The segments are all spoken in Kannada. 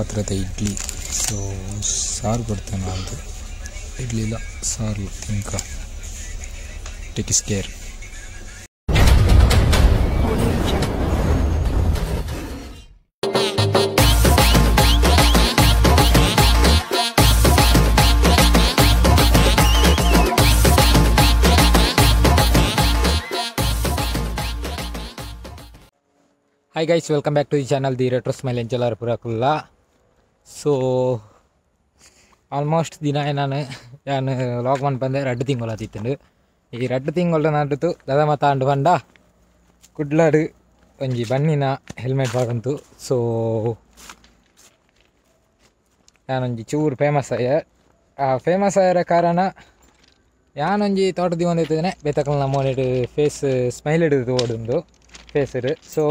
ಪಾತ್ರದ ಇಡ್ಲಿ. ಸೊ ಸಾರು ಕೊಡ್ತೇನೆ ಅದು ಇಡ್ಲಿ ಇಲ್ಲ ಸಾರು ತಿನ್ಕ take care. Hi guys, welcome back to the channel the retro smile ಎಂಚಲಾರ ಪುರಾಕುಲ್ಲ. ಸೊ ಆಲ್ಮೋಸ್ಟ್ ದಿನ ನಾನು ಲಾಗ್ ಮಾಡಿ ಬಂದೆ 2 ತಿಂಗಳು ಆತಿತ್ತು. ಈ 2 ತಿಂಗಳ ನಡ್ದು ದದ ಮತ ಅಂಡು ಬಂಡ ಕುಡ್ಲಾಡು ಒಂಜಿ ಬಣ್ಣಿನ ಹೆಲ್ಮೆಟ್ ಬಾಗಂತು. ಸೊ ನಾನೊಂಜಿ ಚೂರು ಫೇಮಸ್ ಆಯರ ಕಾರಣ ಯಾನೊಂಜಿ ತೋಟದಿ ಒಂದೈತೇನೆ ಬೇತಕಲ್ ನಮ್ಮೋನೆಡು ಫೇಸ್ ಸ್ಮೈಲ್ ಹಿಡಿದು ಓಡುಂದು ಫೇಸರು. ಸೊ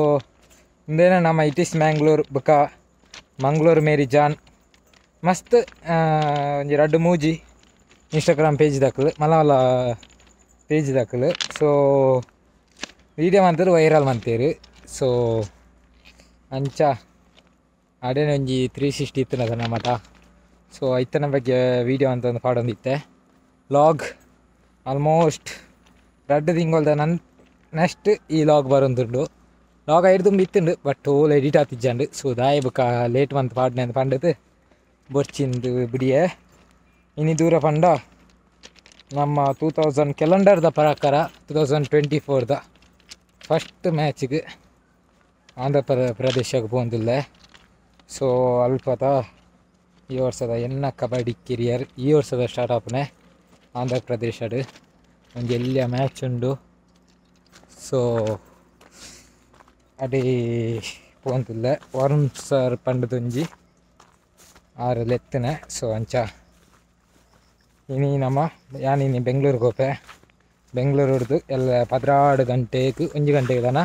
ಇಂದೇನ ನಮ್ಮ ಇಟ್ ಈಸ್ ಮ್ಯಾಂಗ್ಳೂರ್ ಬೊಕ ಮಂಗ್ಳೂರು ಮೇರಿ ಜಾನ್ ಮಸ್ತ್ ಒಂಜಿ 2 ಮೂಜಿ ಇನ್ಸ್ಟಾಗ್ರಾಮ್ ಪೇಜ್ ದಾಖಲು ಮಲ್ಲ ಪೇಜ್ ದಾಖಲು. ಸೊ ವೀಡಿಯೋ ಮಂತರು ವೈರಲ್ ಮಂತೇರು. ಸೊ ಅಂಚ ಅಡೇನೆ ಒಂಜಿ 360 ಇತ್ತನದ ನಮ್ಮಟ. ಸೊ ಐತನ ಬಗ್ಗೆ ವೀಡಿಯೋ ಅಂತ ಒಂದು ಪಾಡೊಂದಿತ್ತೆ ಲಾಗ್. ಆಲ್ಮೋಸ್ಟ್ 2 ತಿಂಗಳದ ನೆಕ್ಸ್ಟ್ ಈ ಲಾಗ್ ಬರೋದುಂಡು. ಲಾಗ್ ಐದು ತುಂಬ ಇತ್ತುಂಡು ಬಟ್ ಓಲ್ ಎಡಿಟ್ ಆತಿಜ್ಜಂಡು. ಸೊ ದಾಯ ಬುಕ್ಕ ಲೇಟ್ ಮಂತ್ ಪಾಡ್ನೆ ಅಂತ ಪಂಡದು ಬೊರ್ಚಿಂದು ಬಿಡಿಯೆ ಇನಿ ದೂರ ಪಂಡ ನಮ್ಮ 2000 ಕ್ಯಾಲೆಂಡರ್ದ ಪ್ರಕಾರ 2024ದ ಫಸ್ಟ್ ಮ್ಯಾಚಿಗೆ ಆಂಧ್ರ ಪ್ರದೇಶಕ್ಕೆ ಬಂದಿಲ್ಲ. ಸೊ ಅಲ್ಪದ ಈ ವರ್ಷದ ಎನ್ನ ಕಬಡ್ಡಿ ಕೆರಿಯರ್ ಈ ವರ್ಷದ ಸ್ಟಾರ್ಟ್ ಆಪ್ನೆ ಆಂಧ್ರ ಪ್ರದೇಶಡು ಒಂದು ಎಲ್ಲಿಯ ಮ್ಯಾಚ್ ಉಂಡು. ಸೊ ಅಡೇ ಪೋಂತಿಲ್ಲ ವರುಣ್ ಸರ್ ಪಂಡದೊಂಜಿ 6 ಲೆತ್ತನೆ. ಸೊ ಅಂಚ ಇನಿ ನಮ್ಮ ಯಾನಿನಿ ಬೆಂಗಳೂರಿಗೆ ಹೋಪೆ. ಬೆಂಗಳೂರು ಹಿಡ್ದು ಎಲ್ಲ 16 ಗಂಟೆಗೆ 1 ಗಂಟೆಗೆ ತನ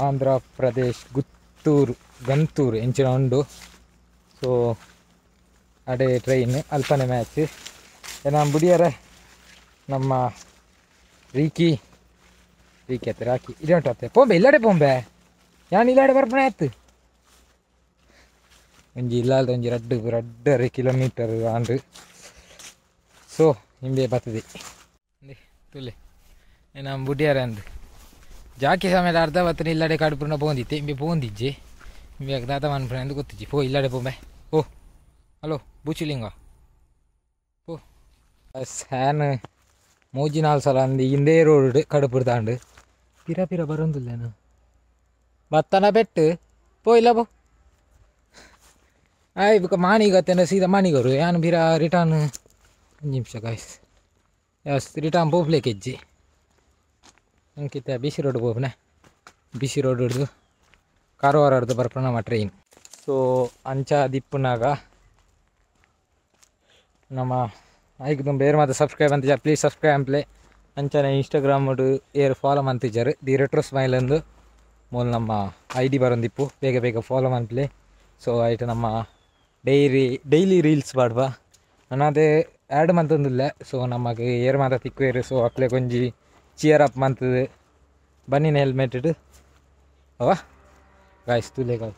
ಆಂಧ್ರ ಪ್ರದೇಶ್ ಗಂತೂರು ಎಂಚಿನ ಉಂಡು. ಸೊ ಅಡೇ ಟ್ರೈನ್ ಅಲ್ಪನೆ ಮ್ಯಾಚ್ ಏನ ಬುಡಿಯರೆ ನಮ್ಮ ರೀಕಿ ಹತ್ರ ರಾಕಿ ಇಡೋಂಟೆ ಪೋಂಬೆ ಇಲ್ಲಾಡೆ ಪೋಂಬೆ ಯಾನ್ ಇಲ್ಲಾಡೆ ಬರ್ಪಣೆ ಆಯ್ತು ಒಂಜಿ ಇಲ್ಲಾದ ಒಂಜಿ 2 ಕಿಲೋಮೀಟರ್ ಆಂಡು. ಸೊ ಹಿಂಬೆ ಬರ್ತದೆ ತುಲೆ ನಮ್ಮ ಬುಡಿಯಾರ ಅಂದು ಜಾಕಿ ಸಮೇತ ಅರ್ಧ ಬತ್ತನ ಇಲ್ಲಾಡೆ ಕಡುಪುನ ಪೋಂದಿತ್ತೆ ಹಿಂಬೆ ಪೋಂದಿಜ್ಜಿ ಹಿಂಬೆ ದಾತ ಮನ್ಪಣೆ ಅಂದು ಗೊತ್ತಿಜ್ಜಿ ಪೋ ಇಲ್ಲಾಡೆ ಪೋಂಬೆ. ಓ ಹಲೋ ಬೂಚಿಲಿಂಗ ಪೋ ಸ್ಯಾನ್ 3-4 ಸಲ ಅಂದು ಹಿಂದೇ ರೋಡ್ ಕಡುಪುರ ತಾಂಡು ಪಿರ ಬರೋದಿಲ್ಲೇನು ಬತ್ತನ ಬೆಟ್ಟು ಪೋ ಇಲ್ಲ ಪೋ ಆಯ್ ಬುಕ್ಕ ಮಾಣಿಗತ್ತೇನೆ ಸೀದಾ ಮಾಣಿಗರು ಯಾನು ಬಿರ ರಿಟರ್ನ್ 1 ನಿಮಿಷ ಗಾಯ್ಸ್ ಎಸ್ ರಿಟರ್ನ್ ಪೋಪ್ಲೆ ಕೆಜ್ಜಿ ಅಂಕಿತ ಬಿಸಿ ರೋಡ್ ಪೋಪನೆ ಬಿಸಿ ರೋಡ್ ಹಿಡ್ದು ಕಾರವಾರ ಹಿಡ್ದು ಬರ್ಪಣ ನಮ್ಮ ಟ್ರೈನ್. ಸೊ ಅಂಚ ದಿಪ್ಪುನಾಗ ನಮ್ಮ ಐಕ್ ತುಂಬ ಬೇರೆ ಮಾತ್ರ ಸಬ್ಸ್ಕ್ರೈಬ್ ಅಂತಿಜ ಪ್ಲೀಸ್ ಸಬ್ಸ್ಕ್ರೈಬ್ ಅಂಪ್ಲೆ ಅಂಚನೆ ಇನ್ಸ್ಟಾಗ್ರಾಮ್ ಏರ್ ಫಾಲೋ ಮಂತಿದ್ದಾರೆ ದಿ ರೆಟ್ರೋ ಸ್ಮೈಲ್ ಅಂದು ಮೂಲ ನಮ್ಮ ID ಬರೋಂದಿಪ್ಪು ಬೇಗ ಫಾಲೋ ಮನ್ಪ್ಲೆ. ಸೊ ಆಯ್ತು ನಮ್ಮ ಡೈಲಿ ರೀಲ್ಸ್ ಬಾಡ್ವ ನನ್ನದೇ ಆ್ಯಡ್ ಮಂತೊಂದಿಲ್ಲ. ಸೊ ನಮಗೆ ಏರ್ ಮಾತ್ರ ತಿಕ್ಕುವೇರು. ಸೊ ಅಕ್ಲೆ ಕೊಂಜಿ ಚಿಯರ್ ಅಪ್ ಮಂತದು ಬನ್ನಿನ ಹೆಲ್ಮೆಟ್ ಇಡು ಅವ ಗಾಯ್ಸ್ ತುಲೆ ಗಾಯ್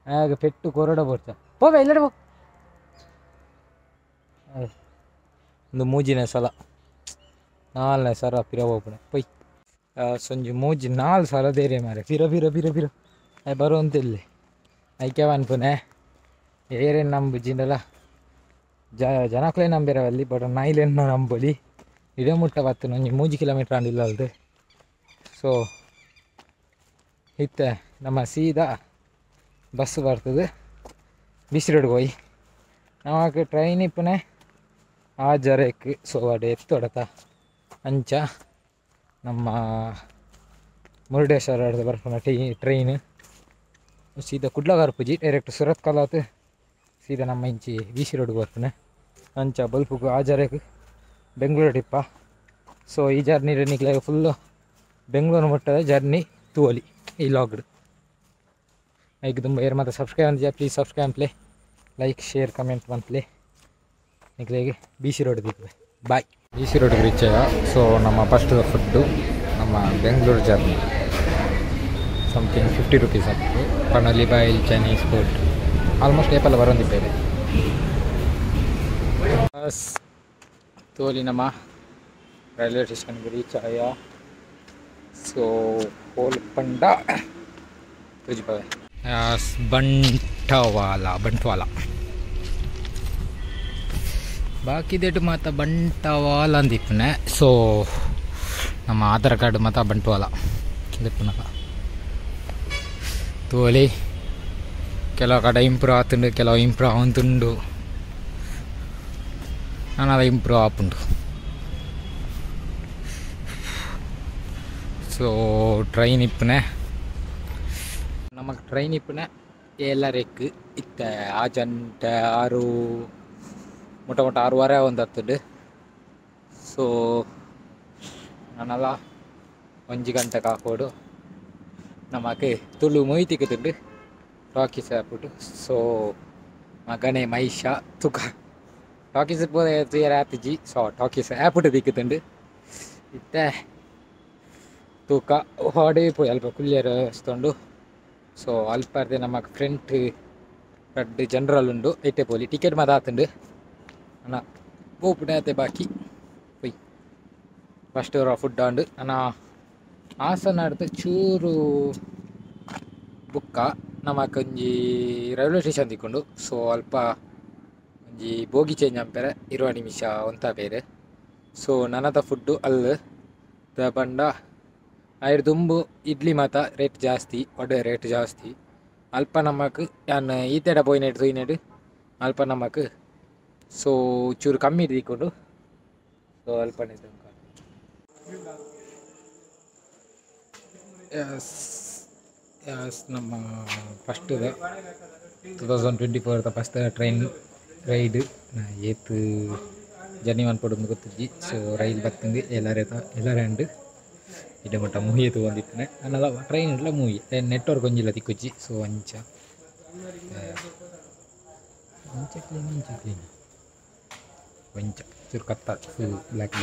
ಆಗ ಪೆಟ್ಟು ಕೊರಡ ಬೋರ್ಚ ಪೋವೆ ಎಲ್ಲಡೆ ಪೋ ಒಂದು 3ನೇ ಸಲ 4ನೇ ಸಲ ಪಿರ ಹೋಗ್ಬಿಡ ಪೊಯ್ ಸಂಜೆ 4 ಸಲ ದೇರೆ ಮಾರೆ ಪಿರ ಬರೋ ಅಂತಿಲ್ಲಿ ಐಕ್ಯವ ಅನ್ಪುನೆ ಏರೇನು ನಂಬಿಜಿಂಡಲ್ಲ ಜನಕ್ಲೇ ನಂಬಿರವಲ್ಲಿ ಬಟ್ ನಾಯಿಲೇನು ನಂಬಲಿ ಇಡೇ ಮುಟ್ಟ ಬತ್ತು ಒಂಜಿ 3 ಕಿಲೋಮೀಟ್ರ್ ಅಂದಿಲ್ಲ ಅಲ್ದು. ಸೊ ಇತ್ತೆ ನಮ್ಮ ಸೀದಾ ಬಸ್ ಬರ್ತದೆ ಬಿಸಿ ರೋಡ್ಗೆ ಹೋಯ್ ನಮಗೆ ಟ್ರೈನ್ ಇಪ್ಪನೆ ಆ ಜರಕ್ಕೆ. ಸೊ ಅಡೆ ಎತ್ತೊಡತ ಅಂಚ ನಮ್ಮ ಮುರುಡೇಶ್ವರ ಹಿಡ್ದು ಬರ್ಪುನ ಟ್ರೈನ್ ಸೀದಾ ಕುಡ್ಲಗಾರ್ಪುಜಿ ಡೈರೆಕ್ಟ್ ಸುರತ್ ಕಲಾತ್ ಸೀದಾ ನಮ್ಮ ಇಂಚಿ ಬಿಸಿ ರೋಡ್ಗೆ ಬರ್ಪುನೆ ಅಂಚ ಬಲ್ಪುಗು ಆ ಜರಕ್ಕೆ ಬೆಂಗಳೂರು ಟಿಪ್ಪ. ಸೊ ಈ ಜರ್ನಿ ನಿಕ್ಲಾಗ ಫುಲ್ಲು ಬೆಂಗಳೂರು ಮುಟ್ಟದ ಜರ್ನಿ ತೂವಲಿ ಈ ಲಾಗ್ಡ್ ಐಕ್ ತುಂಬ ಏರ್ ಮಾತ್ರ ಸಬ್ಸ್ಕ್ರೈಬ್ ಅಂತಿಜ ಪ್ಲೀಸ್ ಸಬ್ಸ್ಕ್ರೈಬ್ ಅಂಪ್ಲೆ ಲೈಕ್ ಶೇರ್ ಕಮೆಂಟ್ ಮಂತ್ಲೆ ನಿಕ್ಲೆಗೆ BC ರೋಡ್ ದಿಕ್ಕು ಬಾಯ್. BC ರೋಡ್ಗೆ ರೀಚ್ ಆಗ. ಸೊ ನಮ್ಮ ಫಸ್ಟ್ ಫುಡ್ಡು ನಮ್ಮ ಬೆಂಗಳೂರು ಜರ್ನಿ. something 50 rupees ಆಗ್ತದೆ. ಪನೋಲಿ ಬಾಯಿಲ್ ಚೈನೀಸ್ ಫುಡ್ ಆಲ್ಮೋಸ್ಟ್ ಏಪಲ್ಲ ಬರೋದಿದ್ದೇವೆ. ತೋಲಿ ನಮ್ಮ ರೈಲ್ವೆ ಸ್ಟೇಷನ್ಗೆ ರೀಚ್ ಆಯ. ಸೊ ಕೋಲ್ಪಂಡ ತುಜಿಬಾವೆ ಬಂಟ್ವಾಲ ಬಾಕಿ ದೇಟ್ ಮಾತ ಬಂಟ್ವಾಲ ಅಂದಿಪ್ಪನೆ. ಸೊ ನಮ್ಮ ಆಧಾರ್ ಕಾರ್ಡ್ ಮಾತ ಬಂಟ್ವಾಲ ದಿಪ್ಪನಕ ತೋಲಿ ಕೆಲವು ಕಡೆ ಇಂಪ್ರೂವ್ ಆತುಂಡು, ಕೆಲವು ಇಂಪ್ರೂವ್ ಆವಂತುಂಡು, ನಾನು ಇಂಪ್ರೂವ್ ಆಪುಂಡು. ಸೊ ಟ್ರೈನ್ ಇಪ್ಪನೆ ನಮಗೆ ಟ್ರೈನ್ ಇಪ್ಪನೆ ಎಲ್ಲರೆಕ್ ಇತ್ತ ಆಜಂಟ 6 ಮುಟ 6:15 ಒಂದು ಹತ್ತುಂಡು. ಸೊ ನಾನೆಲ್ಲ 1 ಗಂಟೆಗೆ ಹಾಕೋಡು ನಮಗೆ ತುಳು ಮೊಯ್ತಿಕ್ಕುಂಡು ಟಾಕೀಸ್ ಹಾಕ್ಬಿಟ್ಟು. ಸೊ ಮಗನೇ ಮೈಷ ತುಕ ಟಾಕೀಸ್ ತುಯರ ಆತಿಜಿ. ಸೊ ಟಾಕೀಸ್ ಆ್ಯಪ್ಬಿಟ್ಟು ದಿಕ್ಕುಂಡು ಇತ್ತ ತೂಕ ಹೊಡೆ ಪೋಯಿ ಅಲ್ಪ ಕುಲ್ಲಿಯರು ವಸ್ತುಂಡು. ಸೊ ಅಲ್ಪರ್ದೆ ನಮಗೆ ಫ್ರಂಟ್ ರಡ್ ಜನರಲ್ ಉಂಡು ಐಟೆ ಪೋಲಿ ಟಿಕೆಟ್ ಮಾತ ಆತುಂಡು ಅಣ್ಣ ಪೋಪುಡೆ ಆತೆ ಬಾಕಿ ಪೊಯ್ ಫಸ್ಟ್ ಫುಡ್ ಆಂಡು ಅಣ್ಣ ಹಾಸನ ಆಡ್ದು ಚೂರು ಬುಕ್ಕ ನಮಕ್ ಒಂಜಿ ರೈಲ್ವೆ ಸ್ಟೇಷನ್ ತಿಕ್ಕೊಂಡು. ಸೊ ಅಲ್ಪ ಒಂಜಿ ಬೋಗಿ ಚೇಂಜ್ ಅಂಪೇರೆ 20 ನಿಮಿಷ ಒಂತ ಬೇರೆ. ಸೊ ನನ್ನದ ಫುಡ್ಡು ಅಲ್ಲಿ ಪಂಡ ಆಯ್ರು ದುಂಬು ಇಡ್ಲಿ ಮಾತ ರೇಟ್ ಜಾಸ್ತಿ, ಒಡೆ ರೇಟ್ ಜಾಸ್ತಿ. ಅಲ್ಪ ನಮಕ್ ಯಾನ್ ಈತೆಡ ಪೋಯ್ನೆಡ್ ತುಯ್ನೆಡ್ ಅಲ್ಪ ನಮಕ್ ಸೊ ಚೂರು ಕಮ್ಮಿ ತಿಕ್ಕೊಂಡು. ಸೊ ಅಲ್ಪನೇ ನಮ್ಮ ಫಸ್ಟ್ 2024 ಫಸ್ಟ್ ಟ್ರೈನ್ ರೈಡ್ ಏತ್ ಜರ್ನಿ ಮನ್ಪಡೋದು ಗೊತ್ತಿದ್ದಿ. ಸೊ ರೈಲ್ ಬತ್ತಂದು ಎಲ್ಲರೇ ಉಂಡು ಇಡ ಮಟ್ಟ ಮೂವಿ ತೊಗೊಂಡಿತ್ತನೆ ಅನ್ನಲ್ಲ ಟ್ರೈನ್ ಇಲ್ಲ ಮೂವಿ ನೆಟ್ವರ್ಕ್ ಒಂಜಿಲ್ಲ ತಿಕ್ಕುಚ್ಚಿ. ಸೊ ಅಂಚ ಕ್ಲೀನ್ ವಂಚ ಚೂರು ಕತ್ತ ಫುಲ್ ಬ್ಲ್ಯಾಕ್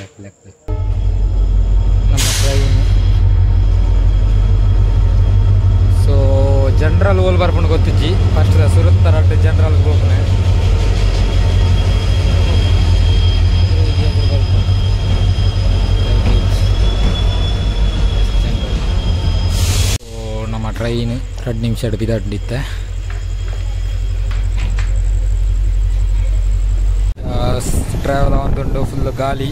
ನಮ್ಮ ಟ್ರೈನ್. ಸೊ ಜನರಲ್ ಓಲ್ ಬರ್ಕೊಂಡು ಗೊತ್ತಿಜ್ಜಿ ಫಸ್ಟ್ ಸುರತ್ತರ ಜನರಲ್ಗೆ ಹೋಗ್ನೆ. ಸೊ ನಮ್ಮ ಟ್ರೈನ್ 2 ನಿಮಿಷ ಬಿದ್ದಾಡಿತ್ತೆ. ಟ್ರಾವೆಲ್ ಆವಂತುಂಡು ಫುಲ್ ಗಾಳಿ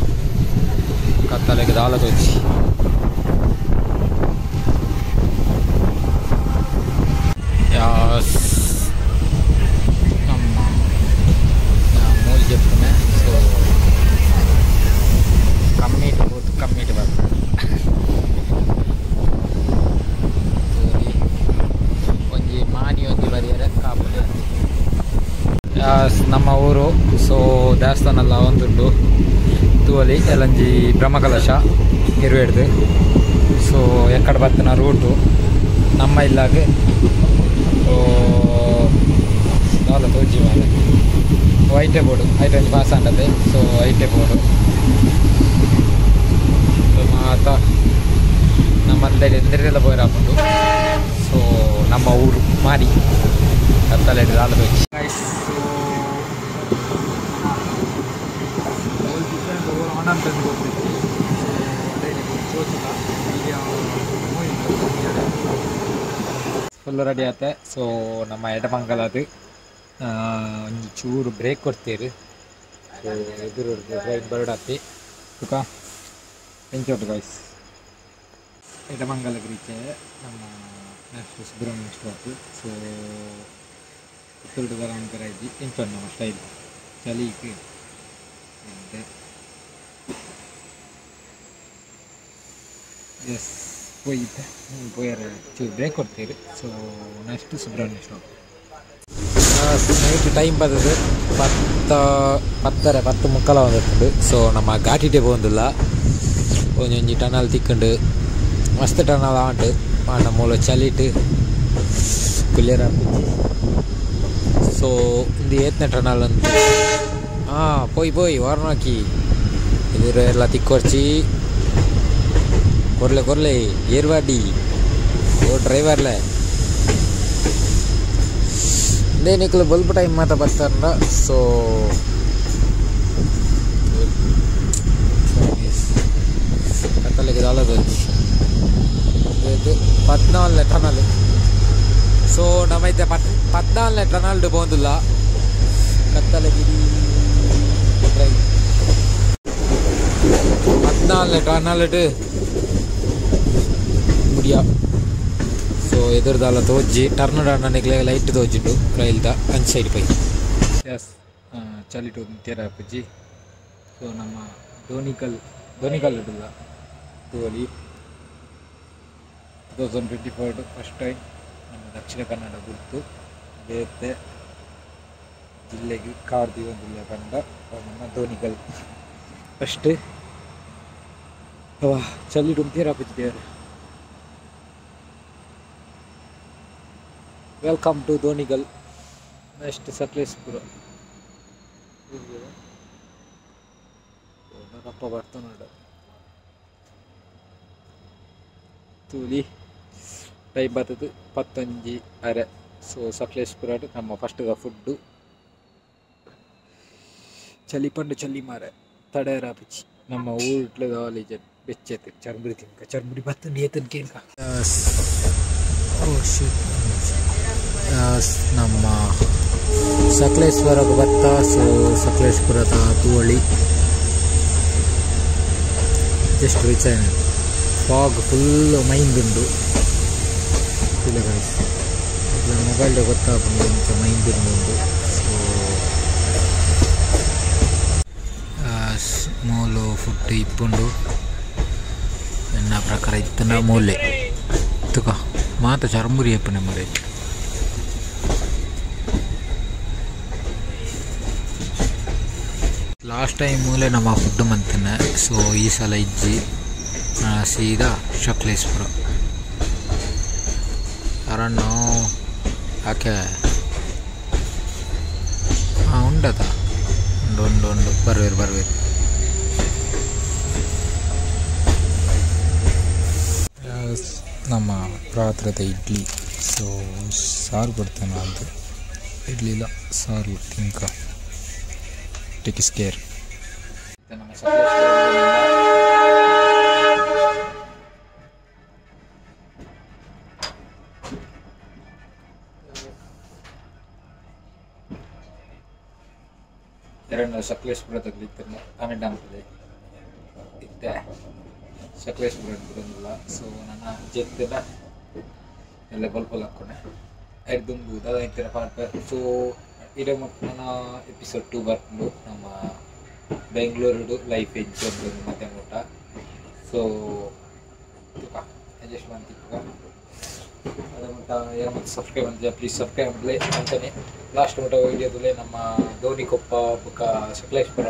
ಕತ್ತಲೆಗೆ ದಾಲ ತೋಚಿ. ನಮ್ಮ ಮೂಲ చెప్తున్నా. సో ಕಮ್ಮಿಟ್ ಬರ್ತದೆ ಒಂಜಿ ಮಾನಿ ಒಂಜಿ ಬರಿಯರೆ ಕಾಪುಲೆ ನಮ್ಮ ಊರು. ಸೊ ದೇವಸ್ಥಾನ ಎಲ್ಲ ಒಂದುಂಡು ತೂವಲಿ ಎಲ್ಲಂಜಿ ಬ್ರಹ್ಮಕಲಶ ಇರುವೆಡ್ದು. ಸೊ ಎಕ್ಕಡೆ ಬತ್ತಿನ ರೂಟು ನಮ್ಮ ಇಲ್ಲಾಗ ತೋಜಿ ಮಾಲೆ ಐಟೆ ಬೋರ್ಡು ಐಟೆ ಪಾಸ್ ಅಂಡದೆ. ಸೊ ಐಟೆ ಬೋರ್ಡು ಮಾತ ನಮ್ಮಲ್ಲಿ ಎಂದರೆಲ್ಲ ಬೋರ್ ಹಾಕೊಂಡು. ಸೊ ನಮ್ಮ ಊರು ಮಾರಿ ಕತ್ತಲೆ ದಾಲ ತೋಜಿ. ಫುಲ್ ರೆಡಿ ಆತೆ. ಸೊ ನಮ್ಮ ಎಡಮಂಗಲದು ಒಂದು ಚೂರು ಬ್ರೇಕ್ ಕೊಡ್ತೀರಿ. ಸೊ ಎದುರು ಟ್ರೈನ್ ಬರಡಾತಿ ತುಕ ಎಂಚೋಟು ಗಾಯ್ಸ್ ಎಡಮಂಗಲಕ್ಕೆ ರೀಚ್ ನಮ್ಮ next Subrahmanya stop. So Puttur ಅಂಕರ ಇದ್ದಿ ಎಂಚೋಡು ನಮ್ಮ ಸ್ಟೈಲ್ ಚಲಿಗೆ ಎಸ್ ಪೋಯರ ಚೂರು ಬ್ರೇಕ್ ಕೊಡ್ತೀರಿ. So next Subrahmanya stop. Night time ಬರ್ತದೆ 10 ಮುಕ್ಕಾಲ ಬಂದಿട്ടുണ്ട്. ಸೊ ನಮ್ಮ ಘಾಟಿಟೆ പോകുന്നില്ല ಒಂಜಿ ಟನಲ್ ತಿಕ್ಕಂಡು ಮಸ್ತ್ ಟನಲ್ ಆಂಟು ಆಂಡ ಮೂಲ ಚಲಿಟ್ಟು ಕುಲ್ಲಿಯರ. ಸೊ ಇದು 8ನೇ ಟನಲ್ ಅಂತ పోయి వారణాకి ఎదురు ఎలా తిక్కొచ్చి కొరలే ఏర్వాడి ಓ ಡ್ರೈವರ್ಲೆ ದೇನಿಕ್ಲು ಬಲ್ಪ್ ಟೈಮ್ ಮಾತ ಬರ್ತಾರ. ಸೊ ಕತ್ತಲಿಗೆ ಅಲ್ಲದು ಇದು 14ನೇ ಟನಲ್. ಸೊ ನಮ್ಮೈತೆ 14ನೇ ಟನಲ್ ಬಂದಿಲ್ಲ ಕತ್ತಲಗಿರಿ 14ನೇ ಟನಲ್ ಮುಡಿಯ. సో ఎదురుదాల తోజి టర్న్ రావడానికి లైట్ తోజిండు రైల్దా అంచు సైడ్ పై ఎస్ చలిటు తీరా పుజ్ಜಿ. ಸೊ ನಮ್ಮ ಧೋನಿಕಲ್ ಇಡಲ್ಲ ತೋಲಿ 2024 ಫಸ್ಟ್ ಟೈಮ್ ನಮ್ಮ ದಕ್ಷಿಣ ಕನ್ನಡ ಗುರುತು ಬೇತೆ ಜಿಲ್ಲೆಗೆ ಕಾರ್ದಿ ಒಂದಿಲ್ಲ ಕಂಡ ನಮ್ಮ ಧೋನಿಕಲ್ ಫಸ್ಟ್ ಚಲಿಟು ತೀರಾ ಪುಜ್ಜಿದೇವ್ರೆ. Welcome to Donigal. Next Sakleshpur ರಪ್ಪ ಬರ್ತಾ ನೋಡ ತೂಲಿ ಟೈಮ್ ಬರ್ತದೆ 11:30. ಸೊ ಸಕಲೇಶಪುರ ನಮ್ಮ ಫಸ್ಟ್ಗ ಫುಡ್ಡು ಚಲಿ ಪಂಡು ಚಲಿ ಮಾರ ತಡೇರ ಪಿಚ್ಚಿ ನಮ್ಮ ಊಟ್ಲ ಕಾಲೇಜ್ ಬೆಚ್ಚೈತೆ ಚರ್ಮುರಿ ತಿನ್ಕ ಚರ್ಮುರಿ ಬತ್ತಂಡು ಏತನ್ ಕೇಳ್ಕ. ನಮ್ಮ ಸಕಲೇಶ್ವರಕ್ಕೆ ಬತ್ತ. ಸೊ ಸಕಲೇಶ್ಪುರದ ತೂವಳಿ ಜಸ್ಟ್ ರೀಚ್ ಆಯ್ತು. ಫಾಗ್ ಫುಲ್ ಮೈಂದುಂಡು ಇಲ್ಲ ಗೈಸ್ ಮೊಬೈಲ್ಗೆ ಗೊತ್ತಾಗ್ಬೋದು ಇಂಥ ಮೈಂದುಂಡು. ಸೊ ಮೂಲು ಫುಡ್ ಇಪ್ಪುಂಡು ಎನ್ನ ಪ್ರಕಾರ ಇತ್ತನ ಮೂಲೆ ತುಕ ಮಾತ ಚರ್ಮುರಿ ಎಪ್ಪನೆ ಮರೆ. ಲಾಸ್ಟ್ ಟೈಮ್ ಮೂಲೆ ನಮ್ಮ ಫುಡ್ ಮಂತನೆ. ಸೊ ಈ ಸಲ ಇಜ್ಜಿ ಸೀದಾ ಸಕಲೇಶ್ಪುರ ಅರಣ್ಣ ಯಾಕೆ ಉಂಡದ ಉಂಡು ಬರ್ವೇರು ನಮ್ಮ ಪ್ರಾತ್ರದ ಇಡ್ಲಿ. ಸೊ ಸಾರು ಕೊಡ್ತೇನೆ ಅಂತ ಇಡ್ಲಿ ಇಲ್ಲ ಸಾರು ತಿಂಕ ಟೇಕ್ ಕೇರ್. ನಮ್ಮ ಎರಡು ಸಕಲೇಶ್ಪುರದಲ್ಲಿ ಕಮೆಂಟ್ ಆಗ್ತದೆ ಇತ್ತೆ ಸಕಲೇಶ್ಪುರ ಬಂದಿಲ್ಲ. ಸೊ ನನ್ನ ಜೆತ್ತಿನ ಎಲ್ಲ ಬಲ್ಪಲ್ ಹಾಕ್ಕೊಂಡೆ ಐದುಂಬು ದಾದಾಯ್ತಿರ ಪಾರ್ಟ್. ಸೊ ಇಡೀ ನನ್ನ ಎಪಿಸೋಡ್ 2 ಬರ್ಕೊಂಡು ನಮ್ಮ ಬೆಂಗಳೂರು ಲೈಫ್ ಎಂಜಾಯ್ ಮತ್ತೆ ಊಟ. ಸೊ ಅಡ್ಜಸ್ಟ್ ಮಾಡ್ತಿಪ್ಪ ಅದು ಮಟ್ಟ ಏನು ಮತ್ತೆ ಸಬ್ಸ್ಕ್ರೈಬ್ ಅಂತ ಪ್ಲೀಸ್ ಸಬ್ಸ್ಕ್ರೈಬ್ ಮಾಡಲೇ ಅಂತಾನೆ. ಲಾಸ್ಟ್ ಮಟ್ಟ ವೀಡಿಯೋದಲ್ಲೇ ನಮ್ಮ ಧೋನಿಕೊಪ್ಪ ಬುಕ್ಕ ಸಕಲೇಶ್ಪುರ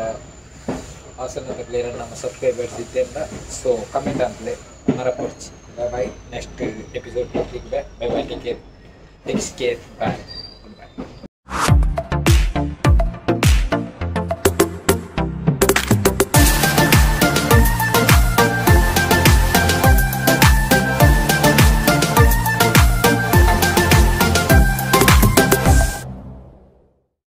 ಹಾಸನ ತಗಲೇ ನಮ್ಮ ಸಬ್ಸ್ಕ್ರೈಬರ್ಸ್ ಇದ್ದೆ. ಸೊ ಕಮೆಂಟ್ ಅಂತಲೇ ಮರಪಡಿಸಿ. Bye next episode bye take care ಬಾಯ್.